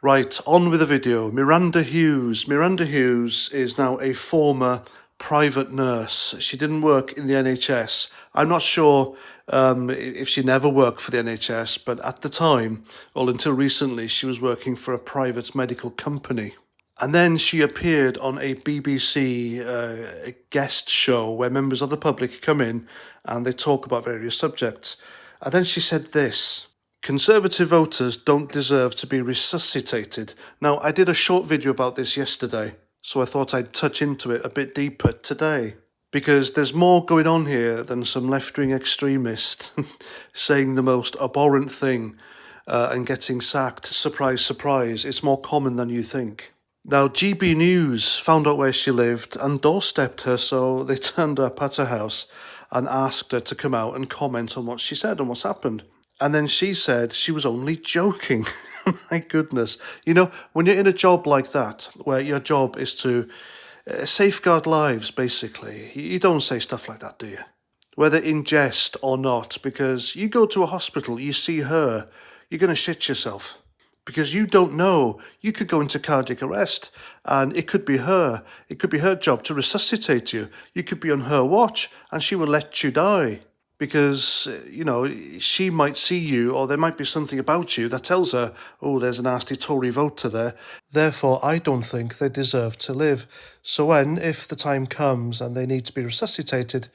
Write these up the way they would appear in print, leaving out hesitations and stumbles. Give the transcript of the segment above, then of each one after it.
Right, on with the video. Miranda Hughes. Miranda Hughes is now a former private nurse. She didn't work in the NHS. I'm not sure if she never worked for the NHS, but at the time, or until recently, she was working for a private medical company. And then she appeared on a BBC guest show where members of the public come in and they talk about various subjects. And then she said this: Conservative voters don't deserve to be resuscitated. Now, I did a short video about this yesterday, so I thought I'd touch into it a bit deeper today. Because there's more going on here than some left-wing extremist saying the most abhorrent thing and getting sacked. Surprise, surprise, it's more common than you think. Now, GB News found out where she lived and doorstepped her, so they turned up at her house and asked her to come out and comment on what she said and what's happened. And then she said she was only joking. My goodness. You know, when you're in a job like that, where your job is to safeguard lives, basically, you don't say stuff like that, do you? Whether in jest or not, because you go to a hospital, you see her, you're going to shit yourself. Because you don't know, you could go into cardiac arrest and it could be her. It could be her job to resuscitate you. You could be on her watch and she will let you die. Because, you know, she might see you or there might be something about you that tells her, oh, there's a nasty Tory voter there. Therefore, I don't think they deserve to live. So if the time comes and they need to be resuscitated,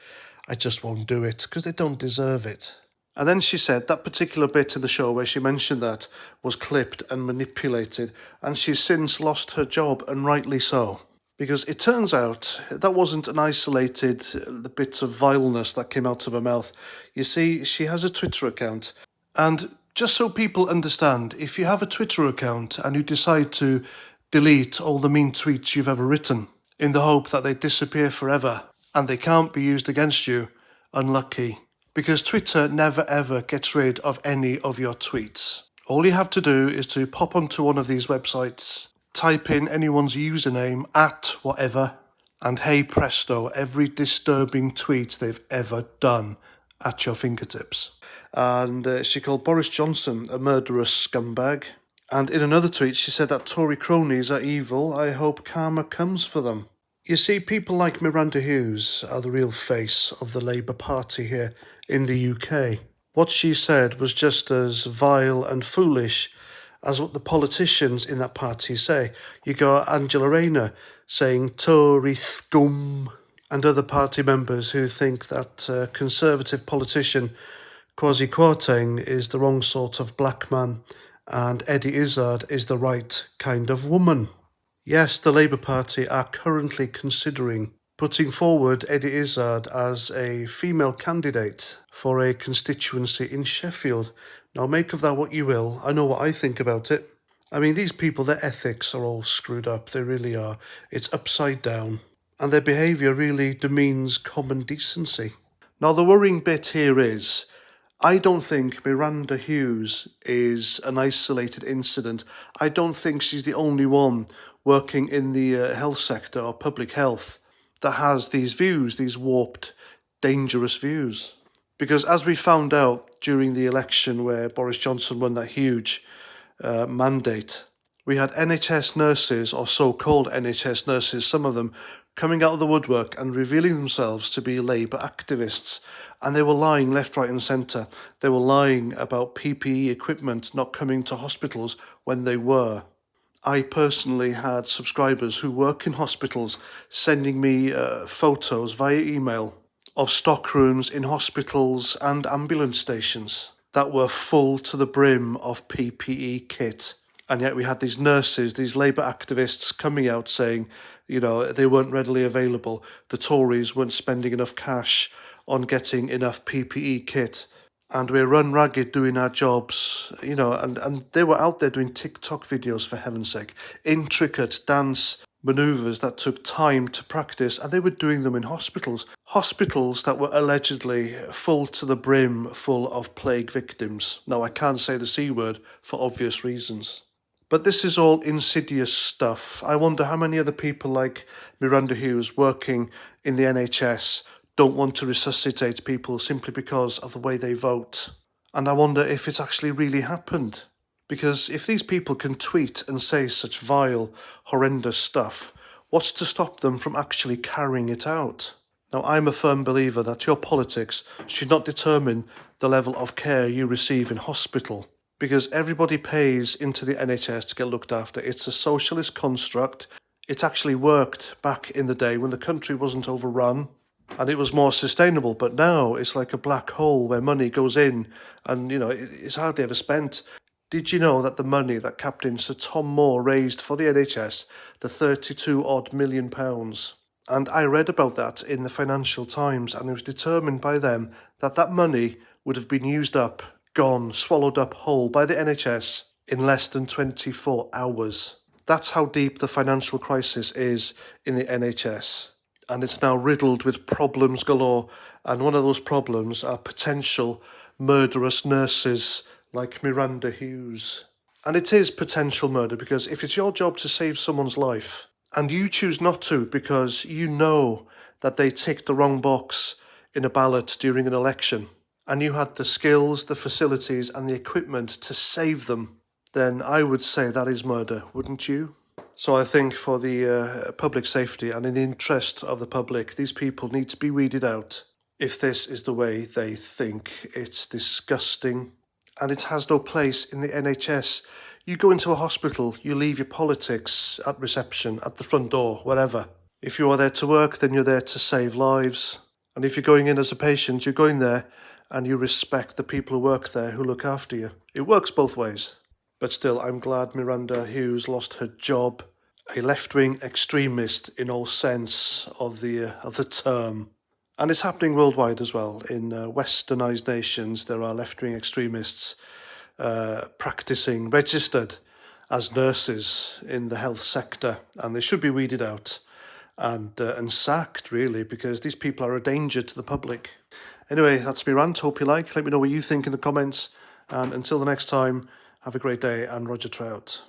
I just won't do it because they don't deserve it. And then she said that particular bit in the show where she mentioned that was clipped and manipulated, and she's since lost her job, and rightly so. Because it turns out that wasn't an isolated bit of vileness that came out of her mouth. You see, she has a Twitter account. And just so people understand, if you have a Twitter account and you decide to delete all the mean tweets you've ever written in the hope that they disappear forever and they can't be used against you, unlucky. Because Twitter never ever gets rid of any of your tweets. All you have to do is to pop onto one of these websites, type in anyone's username at whatever, and hey presto, every disturbing tweet they've ever done at your fingertips. And she called Boris Johnson a murderous scumbag. And in another tweet she said that Tory cronies are evil. I hope karma comes for them. You see, people like Miranda Hughes are the real face of the Labour Party here in the UK. What she said was just as vile and foolish as what the politicians in that party say. You got Angela Rayner saying Tory scum, and other party members who think that Conservative politician Kwasi Kwarteng is the wrong sort of black man and Eddie Izzard is the right kind of woman. Yes, the Labour Party are currently considering putting forward Eddie Izzard as a female candidate for a constituency in Sheffield. Now, make of that what you will. I know what I think about it. I mean, these people, their ethics are all screwed up. They really are. It's upside down. And their behaviour really demeans common decency. Now, the worrying bit here is, I don't think Miranda Hughes is an isolated incident. I don't think she's the only one working in the health sector or public health that has these views, these warped, dangerous views. Because as we found out during the election where Boris Johnson won that huge mandate, we had NHS nurses, or so-called NHS nurses, some of them, coming out of the woodwork and revealing themselves to be Labour activists. And they were lying left, right and centre. They were lying about PPE equipment not coming to hospitals when they were. I personally had subscribers who work in hospitals sending me photos via email of stock rooms in hospitals and ambulance stations that were full to the brim of PPE kit. And yet we had these nurses, these Labour activists coming out saying, you know, they weren't readily available. The Tories weren't spending enough cash on getting enough PPE kit. And we're run ragged doing our jobs, you know, and they were out there doing TikTok videos, for heaven's sake. Intricate dance manoeuvres that took time to practice, and they were doing them in hospitals. Hospitals that were allegedly full to the brim, full of plague victims. Now, I can't say the C word for obvious reasons. But this is all insidious stuff. I wonder how many other people like Miranda Hughes working in the NHS don't want to resuscitate people simply because of the way they vote. And I wonder if it's actually really happened. Because if these people can tweet and say such vile, horrendous stuff, what's to stop them from actually carrying it out? Now, I'm a firm believer that your politics should not determine the level of care you receive in hospital, because everybody pays into the NHS to get looked after. It's a socialist construct. It actually worked back in the day when the country wasn't overrun and it was more sustainable, but now it's like a black hole where money goes in and, it's hardly ever spent. Did you know that the money that Captain Sir Tom Moore raised for the NHS, the 32 odd million pounds, and I read about that in the Financial Times, and it was determined by them that that money would have been used up, gone, swallowed up whole by the NHS in less than 24 hours. That's how deep the financial crisis is in the NHS. And it's now riddled with problems galore. And one of those problems are potential murderous nurses like Miranda Hughes. And it is potential murder because if it's your job to save someone's life and you choose not to because you know that they ticked the wrong box in a ballot during an election and you had the skills, the facilities and the equipment to save them, then I would say that is murder, wouldn't you? So I think for the public safety and in the interest of the public, these people need to be weeded out if this is the way they think. It's disgusting and it has no place in the NHS. You go into a hospital, you leave your politics at reception, at the front door, wherever. If you are there to work, then you're there to save lives. And if you're going in as a patient, you're going there and you respect the people who work there, who look after you. It works both ways. But still, I'm glad Miranda Hughes lost her job. A left-wing extremist in all sense of the term. And it's happening worldwide as well. In westernised nations, there are left-wing extremists practicing, registered as nurses in the health sector, and they should be weeded out and sacked, really, because these people are a danger to the public. Anyway, that's me rant. Hope you like. Let me know what you think in the comments. And until the next time, have a great day, and Roger Trout.